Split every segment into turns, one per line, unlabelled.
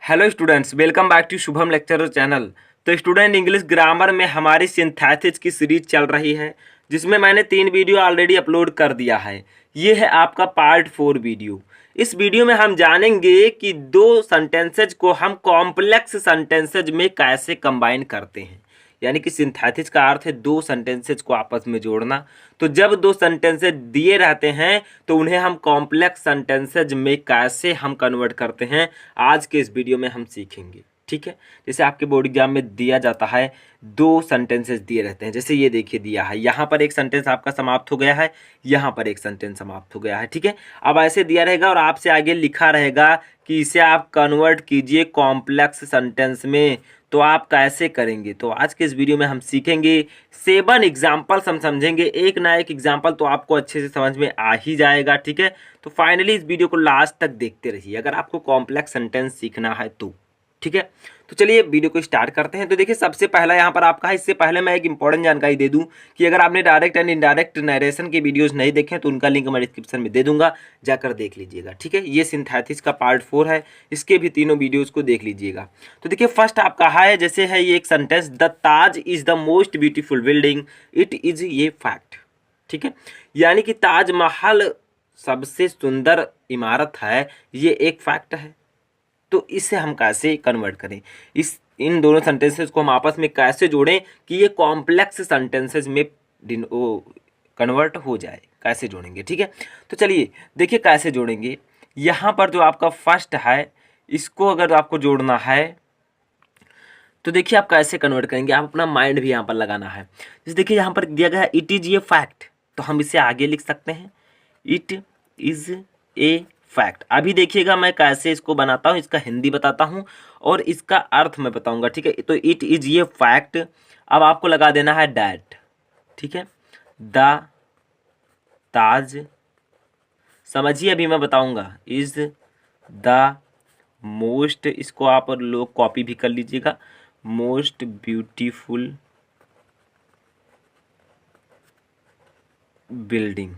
Hello students, welcome back to Shubham lecturer channel. तो student, English grammar में हमारी synthesis की सीरीज चल रही है, जिसमें मैंने 3 वीडियो ऑलरेडी अपलोड कर दिया है। ये है आपका पार्ट 4 वीडियो। इस वीडियो में हम जानेंगे कि दो सेंटेंसेज को हम कॉम्प्लेक्स सेंटेंसेज में कैसे कंबाइन करते हैं। यानी कि सिंथेसिस का अर्थ है दो सेंटेंसेज को आपस में जोड़ना। तो जब दो सेंटेंसेज दिए रहते हैं तो उन्हें हम कॉम्प्लेक्स सेंटेंसेज में कैसे हम कन्वर्ट करते हैं, आज के इस वीडियो में हम सीखेंगे। ठीक है, जैसे आपके बोर्ड एग्जाम में दिया जाता है, दो सेंटेंसेस दिए रहते हैं। जैसे ये देखिए दिया है, यहाँ पर एक सेंटेंस आपका समाप्त हो गया है, यहाँ पर एक सेंटेंस समाप्त हो गया है। ठीक है, अब ऐसे दिया रहेगा और आपसे आगे लिखा रहेगा कि इसे आप कन्वर्ट कीजिए कॉम्प्लेक्स सेंटेंस में। तो आप कैसे करेंगे, तो आज के इस वीडियो में हम सीखेंगे। 7 एग्जाम्पल्स हम समझेंगे, एक ना एक एग्जाम्पल तो आपको अच्छे से समझ में आ ही जाएगा। ठीक है, तो फाइनली इस वीडियो को लास्ट तक देखते रहिए अगर आपको कॉम्प्लेक्स सेंटेंस सीखना है तो। ठीक है, तो चलिए वीडियो को स्टार्ट करते हैं। तो देखिए, सबसे पहला यहाँ पर आपका है। इससे पहले मैं एक इंपॉर्टेंट जानकारी दे दूं कि अगर आपने डायरेक्ट एंड इनडायरेक्ट नरेशन के वीडियोस नहीं देखे तो उनका लिंक मैं डिस्क्रिप्शन में दे दूंगा, जाकर देख लीजिएगा। ठीक है, ये सिंथेसिस का पार्ट 4 है, इसके भी तीनों वीडियोज को देख लीजिएगा। तो देखिए, फर्स्ट आपका है, जैसे है ये एक sentence, the Taj is the most beautiful building, it is ये फैक्ट। ठीक है, यानी कि ताजमहल सबसे सुंदर इमारत है, ये एक फैक्ट है। तो इसे हम कैसे कन्वर्ट करें, इन दोनों सेंटेंसेस को हम आपस में कैसे जोड़ें कि ये कॉम्प्लेक्स सेंटेंसेस में कन्वर्ट हो जाए, कैसे जोड़ेंगे। ठीक है, तो चलिए देखिए कैसे जोड़ेंगे। यहाँ पर जो आपका फर्स्ट है, इसको अगर आपको जोड़ना है तो देखिए आप कैसे कन्वर्ट करेंगे। आप अपना माइंड भी यहाँ पर लगाना है। जैसे देखिए यहाँ पर दिया गया है इट इज ए फैक्ट, तो हम इसे आगे लिख सकते हैं, इट इज ए फैक्ट। अभी देखिएगा मैं कैसे इसको बनाता हूँ, इसका हिंदी बताता हूँ और इसका अर्थ मैं बताऊंगा। ठीक है, तो इट इज ये फैक्ट, अब आपको लगा देना है डैट। ठीक है, द ताज, समझिए अभी मैं बताऊंगा, इज द मोस्ट, इसको आप लोग कॉपी भी कर लीजिएगा, मोस्ट ब्यूटीफुल बिल्डिंग।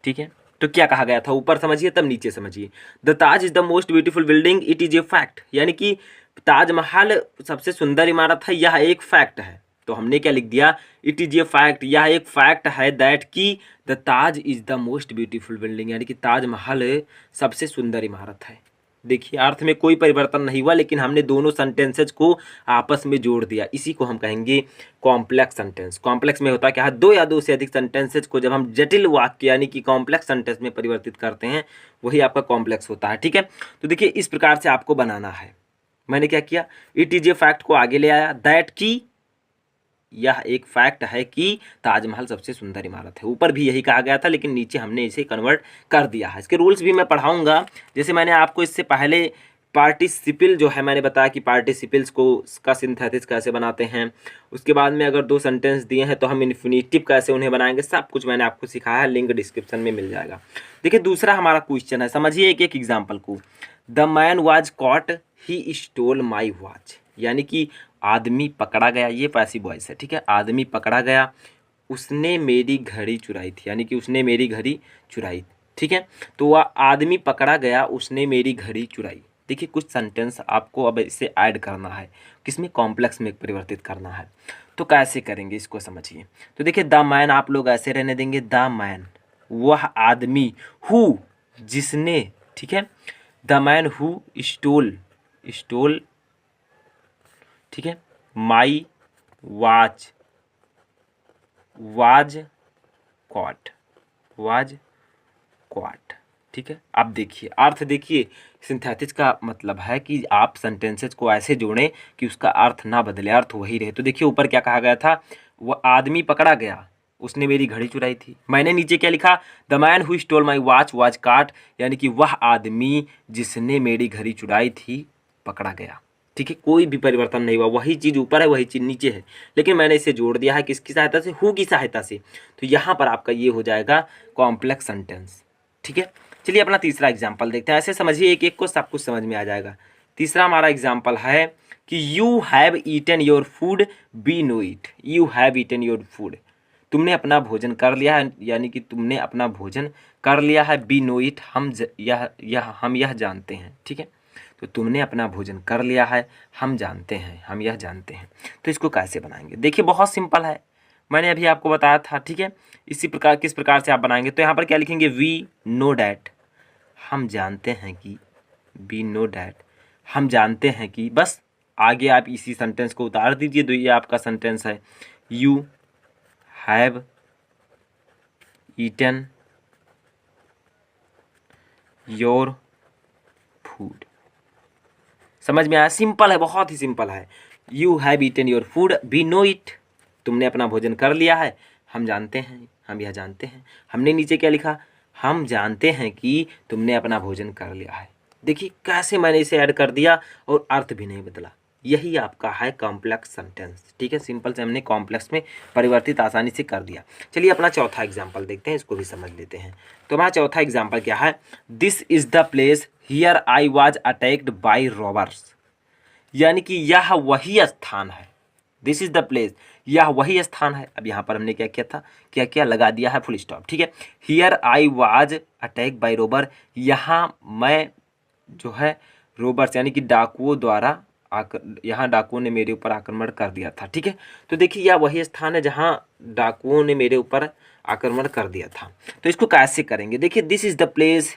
ठीक है, तो क्या कहा गया था, ऊपर समझिए तब नीचे समझिए। The Taj is the most beautiful building, it is a fact, यानी कि ताजमहल सबसे सुंदर इमारत है, यह एक फैक्ट है। तो हमने क्या लिख दिया, इट इज ए फैक्ट, यह एक फैक्ट है दैट की the Taj is the most beautiful building, यानी कि ताजमहल सबसे सुंदर इमारत है। देखिए, अर्थ में कोई परिवर्तन नहीं हुआ, लेकिन हमने दोनों सेंटेंसेज को आपस में जोड़ दिया। इसी को हम कहेंगे कॉम्प्लेक्स सेंटेंस। कॉम्प्लेक्स में होता क्या है, दो या दो से अधिक सेंटेंसेज को जब हम जटिल वाक्य यानी कि कॉम्प्लेक्स सेंटेंस में परिवर्तित करते हैं, वही आपका कॉम्प्लेक्स होता है। ठीक है, तो देखिए इस प्रकार से आपको बनाना है। मैंने क्या किया, इट इज ए फैक्ट को आगे ले आया, दैट की यह एक फैक्ट है कि ताजमहल सबसे सुंदर इमारत है। ऊपर भी यही कहा गया था, लेकिन नीचे हमने इसे कन्वर्ट कर दिया है। इसके रूल्स भी मैं पढ़ाऊंगा। जैसे मैंने आपको इससे पहले पार्टिसिपल जो है मैंने बताया कि पार्टिसिपल्स को का सिंथेसिस कैसे बनाते हैं। उसके बाद में अगर दो सेंटेंस दिए हैं तो हम इन्फिनिटिव कैसे उन्हें बनाएंगे, सब कुछ मैंने आपको सिखाया है, लिंक डिस्क्रिप्शन में मिल जाएगा। देखिए दूसरा हमारा क्वेश्चन है, समझिए एक एक एग्जाम्पल को। The man was cot, he stole my watch, यानी कि आदमी पकड़ा गया, ये पैसिव वॉइस है। ठीक है, आदमी पकड़ा गया, उसने मेरी घड़ी चुराई थी, यानी कि उसने मेरी घड़ी चुराई। ठीक है, तो वह आदमी पकड़ा गया, उसने मेरी घड़ी चुराई। देखिए कुछ सेंटेंस आपको अब इसे ऐड करना है, किसमें, कॉम्प्लेक्स में परिवर्तित करना है। तो कैसे करेंगे इसको समझिए। तो देखिए द मैन आप लोग ऐसे रहने देंगे, द मैन वह आदमी, हु जिसने, ठीक है, the man who stole, stole, ठीक है, my watch, was caught, was caught. ठीक है, अब देखिए अर्थ, देखिए सिंथेसिस का मतलब है कि आप सेंटेंसेस को ऐसे जोड़ें कि उसका अर्थ ना बदले, अर्थ वही रहे। तो देखिए ऊपर क्या कहा गया था, वह आदमी पकड़ा गया, उसने मेरी घड़ी चुराई थी। मैंने नीचे क्या लिखा, the man who stole my watch was काट, यानी कि वह आदमी जिसने मेरी घड़ी चुराई थी पकड़ा गया। ठीक है, कोई भी परिवर्तन नहीं हुआ, वही चीज़ ऊपर है वही चीज़ नीचे है, लेकिन मैंने इसे जोड़ दिया है किसकी सहायता से, हु की सहायता से। तो यहाँ पर आपका ये हो जाएगा कॉम्प्लेक्स सेंटेंस। ठीक है, चलिए अपना तीसरा एग्जाम्पल देखते हैं। ऐसे समझिए एक एक को, सब कुछ समझ में आ जाएगा। तीसरा हमारा एग्जाम्पल है कि you have eaten your food, we know it, you have eaten your food. तुमने अपना भोजन कर लिया है, यानी कि तुमने अपना भोजन कर लिया है। बी नो इट, हम यह जानते हैं। ठीक है, तो तुमने अपना भोजन कर लिया है, हम जानते हैं, हम यह जानते हैं। तो इसको कैसे बनाएंगे? देखिए बहुत सिंपल है, मैंने अभी आपको बताया था। ठीक है, इसी प्रकार किस प्रकार से आप बनाएंगे, तो यहाँ पर क्या लिखेंगे? वी नो डैट, हम जानते हैं कि, वी नो डैट, हम जानते हैं कि। बस आगे आप इसी सेंटेंस को उतार दीजिए, तो ये आपका सेंटेंस है। You have eaten your food. समझ में आया? सिंपल है, बहुत ही सिंपल है। You have eaten your food, we know it, तुमने अपना भोजन कर लिया है, हम जानते हैं, हम यह जानते हैं। हमने नीचे क्या लिखा? हम जानते हैं कि तुमने अपना भोजन कर लिया है। देखिए कैसे मैंने इसे ऐड कर दिया और अर्थ भी नहीं बदला। यही आपका है कॉम्प्लेक्स सेंटेंस। ठीक है, सिंपल से हमने कॉम्प्लेक्स में परिवर्तित आसानी से कर दिया। चलिए अपना चौथा एग्जाम्पल देखते हैं, इसको भी समझ लेते हैं। तो हमारा चौथा एग्जाम्पल क्या है? This is the place here I was attacked by robbers, यानी कि यह वही स्थान है। दिस इज द प्लेस, यह वही स्थान है। अब यहाँ पर हमने क्या किया था? क्या क्या लगा दिया है? Full stop. ठीक है, here I was attack by Rober, यहाँ मैं जो है रोबर्स यानी कि डाकुओं द्वारा यहाँ डाकुओं ने मेरे ऊपर आक्रमण कर दिया था। ठीक है, तो देखिए यह वही स्थान है जहाँ डाकुओं ने मेरे ऊपर आक्रमण कर दिया था। तो इसको कैसे करेंगे? देखिए this is the place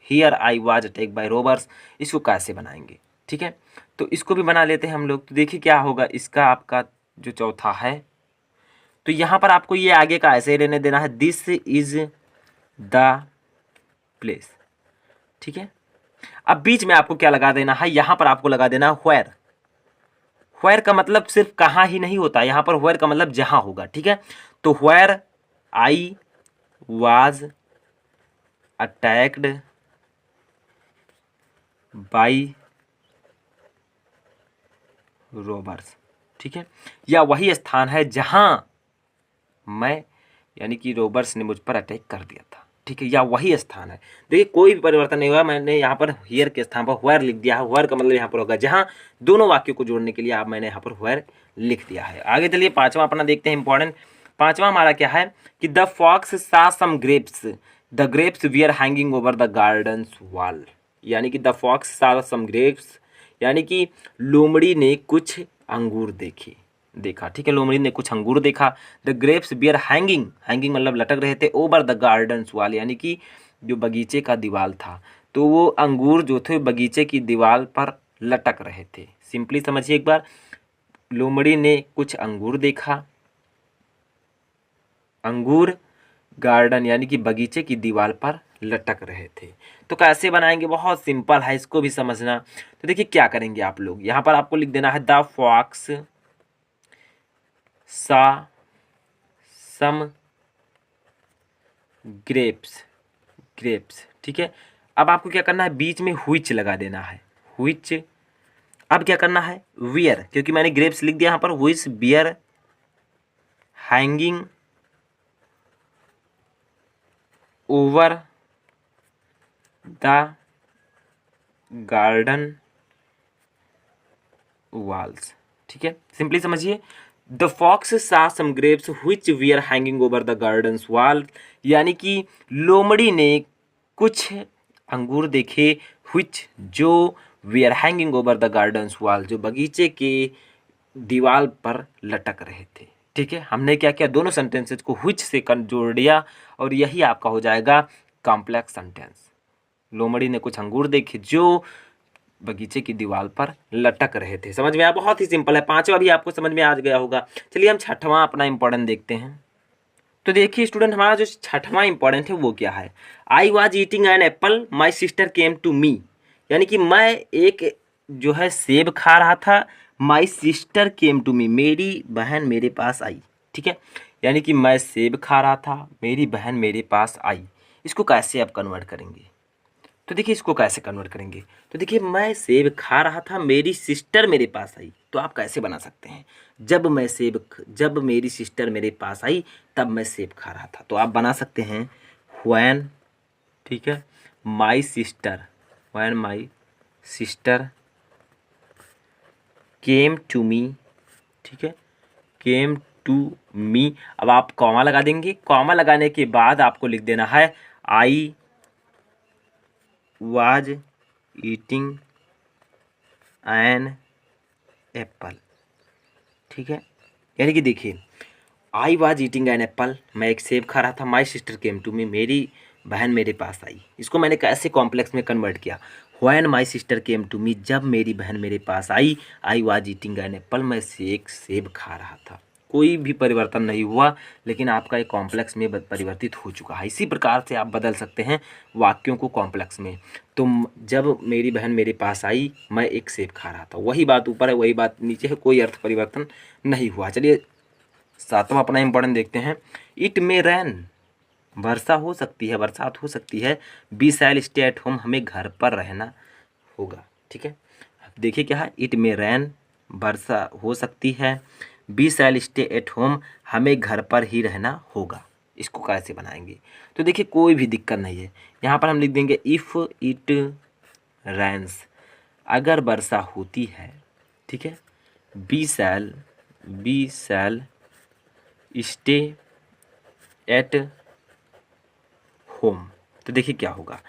here I was attack by robbers, इसको कैसे बनाएंगे? ठीक है, तो इसको भी बना लेते हैं हम लोग। तो देखिए क्या होगा इसका, आपका जो चौथा है, तो यहाँ पर आपको ये आगे का ऐसे रहने देना है, दिस इज द प्लेस। ठीक है, अब बीच में आपको क्या लगा देना है? यहाँ पर आपको लगा देना व्हेयर। व्हेयर का मतलब सिर्फ कहाँ ही नहीं होता, यहाँ पर व्हेयर का मतलब जहाँ होगा। ठीक है, तो where I was attacked by robbers. ठीक है, या वही स्थान है जहां मैं, यानी कि रोबर्स ने मुझ पर अटैक कर दिया था। ठीक है, या वही स्थान है। देखिए कोई भी परिवर्तन नहीं हुआ, मैंने यहाँ पर हियर के स्थान पर व्हेयर लिख दिया है। व्हेयर का मतलब यहाँ पर होगा जहाँ, दोनों वाक्यों को जोड़ने के लिए आप मैंने यहाँ पर व्हेयर लिख दिया है। आगे चलिए पांचवा अपना देखते हैं इंपॉर्टेंट। पांचवा हमारा क्या है कि the fox saw some grapes, the grapes we are hanging over the gardens wall, यानी कि the fox saw some grapes, यानी कि लोमड़ी ने कुछ अंगूर देखा। ठीक है, लोमड़ी ने कुछ अंगूर देखा। The grapes were hanging, hanging मतलब लटक रहे थे, ओवर द गार्डन्स वॉल, यानी कि जो बगीचे का दीवार था, तो वो अंगूर जो थे बगीचे की दीवार पर लटक रहे थे। सिंपली समझिए एक बार, लोमड़ी ने कुछ अंगूर देखा, अंगूर गार्डन यानी कि बगीचे की दीवार पर लटक रहे थे। तो कैसे बनाएंगे? बहुत सिंपल है, इसको भी समझना। तो देखिए क्या करेंगे आप लोग, यहाँ पर आपको लिख देना है the fox saw some grapes, grapes. ठीक है, अब आपको क्या करना है? बीच में हुइच लगा देना है, हुइच। अब क्या करना है? वियर, क्योंकि मैंने ग्रेप्स लिख दिया यहाँ पर, which were hanging over the garden walls. ठीक है, सिंपली समझिए, the fox saw some grapes which we are hanging over the gardens wall, यानी कि लोमड़ी ने कुछ अंगूर देखे, व्हिच जो we are hanging over the gardens wall, जो बगीचे के दीवार पर लटक रहे थे। ठीक है, हमने क्या किया? दोनों सेंटेंसेस को व्हिच से जोड़ दिया और यही आपका हो जाएगा कॉम्प्लेक्स सेंटेंस। लोमड़ी ने कुछ अंगूर देखे जो बगीचे की दीवार पर लटक रहे थे। समझ में आया? बहुत ही सिंपल है। पांचवा भी आपको समझ में आ गया होगा। चलिए हम छठवां अपना इंपॉर्टेंट देखते हैं। तो देखिए स्टूडेंट, हमारा जो छठवां इंपॉर्टेंट है वो क्या है? I was eating an apple, my sister came to me, यानी कि मैं एक जो है सेब खा रहा था, माई सिस्टर केम टू मी, मेरी बहन मेरे पास आई। ठीक है, यानी कि मैं सेब खा रहा था, मेरी बहन मेरे पास आई। इसको कैसे आप कन्वर्ट करेंगे? तो देखिए इसको कैसे कन्वर्ट करेंगे? तो देखिए मैं सेब खा रहा था, मेरी सिस्टर मेरे पास आई, तो आप कैसे बना सकते हैं? जब मेरी सिस्टर मेरे पास आई तब मैं सेब खा रहा था, तो आप बना सकते हैं व्हेन, ठीक है, my sister, when my sister came to me, ठीक है, केम टू मी। अब आप कॉमा लगा देंगे। कॉमा लगाने के बाद आपको लिख देना है आई वाज ईटिंग एन एप्पल। ठीक है, यानी कि देखिए आई वाज ईटिंग एन एप्पल, मैं एक सेब खा रहा था। माई सिस्टर केम टू मी, मेरी बहन मेरे पास आई। इसको मैंने कैसे कॉम्प्लेक्स में कन्वर्ट किया, when my sister came to me, जब मेरी बहन मेरे पास आई, I was eating an apple, मैं एक सेब खा रहा था। कोई भी परिवर्तन नहीं हुआ, लेकिन आपका एक कॉम्प्लेक्स में परिवर्तित हो चुका है। इसी प्रकार से आप बदल सकते हैं वाक्यों को कॉम्प्लेक्स में। तो जब मेरी बहन मेरे पास आई, मैं एक सेब खा रहा था, वही बात ऊपर है वही बात नीचे है, कोई अर्थ परिवर्तन नहीं हुआ। चलिए सातवां अपना इंपॉर्टेंट देखते हैं। इट मे रैन, वर्षा हो सकती है, बरसात हो सकती है। We shall stay at home, हमें घर पर रहना होगा। ठीक है, देखिए क्या है, इट मे रैन, वर्षा हो सकती है। We shall stay at home, हमें घर पर ही रहना होगा। इसको कैसे बनाएंगे, तो देखिए कोई भी दिक्कत नहीं है। यहाँ पर हम लिख देंगे इफ़ इट रैन्स, अगर वर्षा होती है। ठीक है, we shall stay at home, तो देखिए क्या होगा,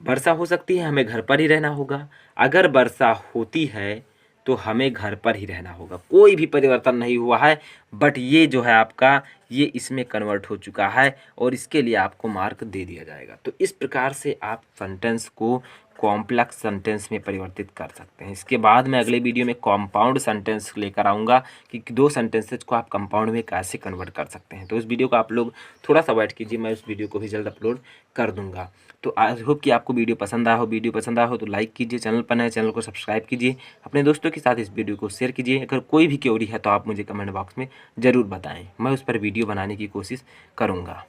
वर्षा हो सकती है, हमें घर पर ही रहना होगा। अगर वर्षा होती है तो हमें घर पर ही रहना होगा। कोई भी परिवर्तन नहीं हुआ है, बट ये जो है आपका, ये इसमें कन्वर्ट हो चुका है और इसके लिए आपको मार्क दे दिया जाएगा। तो इस प्रकार से आप सेंटेंस को कॉम्प्लेक्स सेंटेंस में परिवर्तित कर सकते हैं। इसके बाद मैं अगले वीडियो में कॉम्पाउंड सेंटेंस लेकर आऊँगा कि दो सेंटेंसेज को आप कंपाउंड में कैसे कन्वर्ट कर सकते हैं। तो इस वीडियो को आप लोग थोड़ा सा वेट कीजिए, मैं उस वीडियो को भी जल्द अपलोड कर दूँगा। तो आई होप कि आपको वीडियो पसंद आया हो। वीडियो पसंद आया हो तो लाइक कीजिए, चैनल पर नए चैनल को सब्सक्राइब कीजिए, अपने दोस्तों के साथ इस वीडियो को शेयर कीजिए। अगर कोई भी क्वेरी है तो आप मुझे कमेंट बॉक्स में ज़रूर बताएं, मैं उस पर वीडियो बनाने की कोशिश करूँगा।